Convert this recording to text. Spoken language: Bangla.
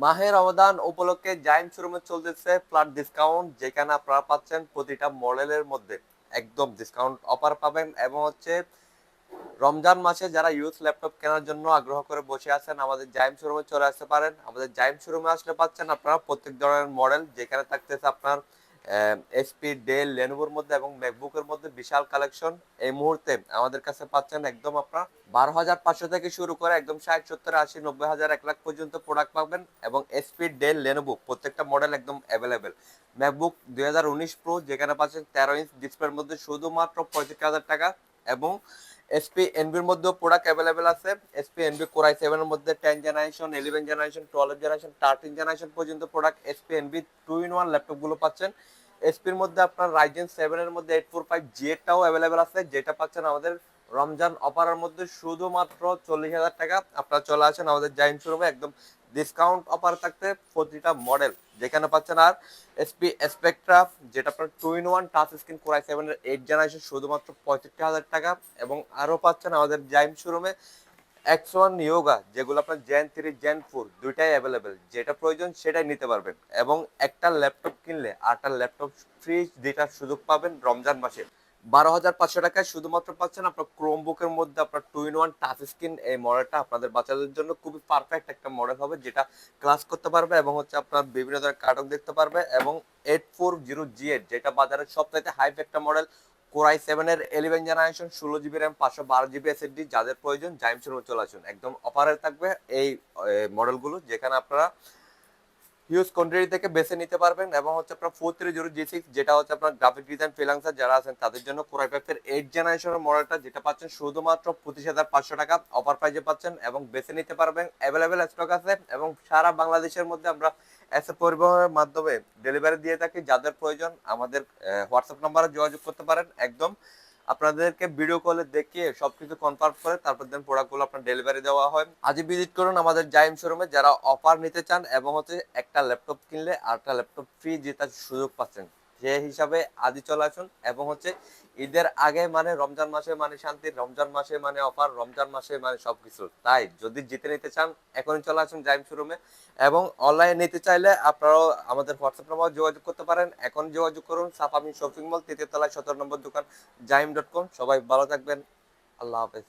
মাহে রমাদান উপলক্ষে জাইম শোরুমে চলতেছে ফ্ল্যাট ডিসকাউন্ট, যেখানে আপনারা পাচ্ছেন প্রতিটা মডেলের মধ্যে একদম ডিসকাউন্ট অফার পাবেন। এবং হচ্ছে রমজান মাসে যারা ইউজ ল্যাপটপ কেনার জন্য আগ্রহ করে বসে আছেন, আমাদের জাইম শোরুমে চলে আসতে পারেন। আমাদের জাইম শোরুমে আসলে পাচ্ছেন আপনারা প্রত্যেক ধরনের মডেল, যেখানে থাকতেছে আপনার এসপি, ডেল, লেনোভোর মধ্যে এবং ম্যাকবুকের মধ্যে বিশাল কালেকশন। এই মুহূর্তে আমাদের কাছে পাচ্ছেন একদম আপনার 12,500 থেকে শুরু করে একদম 60, 70, 80, 90,000, 1 লাখ পর্যন্ত প্রোডাক্ট পাবেন। এবং এসপি, ডেল, লেনোভো প্রত্যেকটা মডেল একদম অ্যাভেলেবেল। ম্যাকবুক 2019 প্রো, যেখানে পাচ্ছেন 13 ইঞ্চ ডিসপ্লের মধ্যে শুধুমাত্র 65,000 টাকা। এবং এসপি এনবির মধ্যেও প্রোডাক্ট অ্যাভেলেবেল আছে। এসপি এনবি কোরাই 7 এর মধ্যে 10 জেনারেশন, 11 জেনারেশন, 12 জেনারেশন, 13 জেনারেশন পর্যন্ত product SP NB 2 in 1 laptop গুলো পাচ্ছেন। এসপির মধ্যে আপনার রাইজেন 7 এর মধ্যে 845 জি টাও অ্যাভেলেবেল আছে, যেটা পাচ্ছেন আমাদের রমজান অফারের মধ্যে শুধুমাত্র 40,000 টাকা। আপনারা চলে আসেন আমাদের জাইন শোরুমে, একদম ডিসকাউন্ট অফার থাকতে প্রতিটা মডেল, যেখানে পাচ্ছেন আর এসপি স্পেকট্রা, যেটা আপনার 2 in 1 টাচ স্ক্রিন কোরাই 7 এর 8 জেনারেশন শুধুমাত্র 65,000 টাকা। এবং আরো পাচ্ছেন আমাদের জাইম শোরুমে X1 ইয়োগা, যেগুলো আপনার জেন 3 জেন 4 দুইটাই অ্যাভেলেবেল, যেটা প্রয়োজন সেটাই নিতে পারবেন। এবং একটা ল্যাপটপ কিনলে আরটা ল্যাপটপ ফ্রি যেটার সুযোগ পাবেন রমজান মাসে। 12,500 টাকায় শুধুমাত্র পাচ্ছেন আপনার ক্রোমবুকের মধ্যে আপনার 2 in 1 টাচ স্ক্রিন। এই মডেলটা আপনাদের বাচ্চাদের জন্য খুবই পারফেক্ট একটা মডেল হবে, যেটা ক্লাস করতে পারবে এবং হচ্ছে আপনার বিভিন্ন ধরনের কার্টুন দেখতে পারবে। এবং 840G8, যেটা বাজারের সবচাইতে হাইপ একটা মডেল, কোরাই 7 এর 11 generation, 16 GB RAM, 512 GB SSD. যাদের প্রয়োজন জাইম শোরুমে চলে আসুন, একদম অফারে থাকবে এই মডেলগুলো, যেখানে আপনারা হিউজ কোয়ান্টিটি থেকে বেছে নিতে পারবেন। এবং হচ্ছে আপনার 430G6, যেটা হচ্ছে আপনার গ্রাফিক ডিজাইন ফ্রিল্যান্সার যারা আছেন তাদের জন্য কোরাই ফাইভের 8 জেনারেশনের মডেলটা, যেটা পাচ্ছেন শুধুমাত্র 25,500 টাকা অফার প্রাইজে পাচ্ছেন এবং বেছে নিতে পারবেন। অ্যাভেলেবেল স্টক আছে এবং সারা বাংলাদেশের মধ্যে আমরা এসে পরিবহনের মাধ্যমে ডেলিভারি দিয়ে থাকি। যাদের প্রয়োজন আমাদের হোয়াটসঅ্যাপ নাম্বারে যোগাযোগ করতে পারেন। একদম আপনাদেরকে ভিডিও কলে দেখিয়ে সবকিছু কনফার্ম করে তারপর দেন প্রোডাক্টগুলো আপনার ডেলিভারি দেওয়া হয়। আজই ভিজিট করুন আমাদের জাইম শোরুমে, যারা অফার নিতে চান এবং হচ্ছে একটা ল্যাপটপ কিনলে আরেকটা ল্যাপটপ ফ্রি জেতার সুযোগ পাচ্ছেন, সে হিসাবে আজই চলে আসুন। এবং হচ্ছে ঈদের আগে মানে রমজান মাসে মানে শান্তি, রমজান মাসে মানে অফার, রমজান মাসে মানে সবকিছু। তাই যদি জিতে নিতে চান এখনই চলে আসুন জাইম শোরুমে। এবং অনলাইনে নিতে চাইলে আপনারাও আমাদের হোয়াটসঅ্যাপ নাম্বার যোগাযোগ করতে পারেন। এখন যোগাযোগ করুন সাফামি শপিং মল, 3য় তলায় 17 নম্বর দোকান, জাইম.com। সবাই ভালো থাকবেন। আল্লাহ হাফেজ।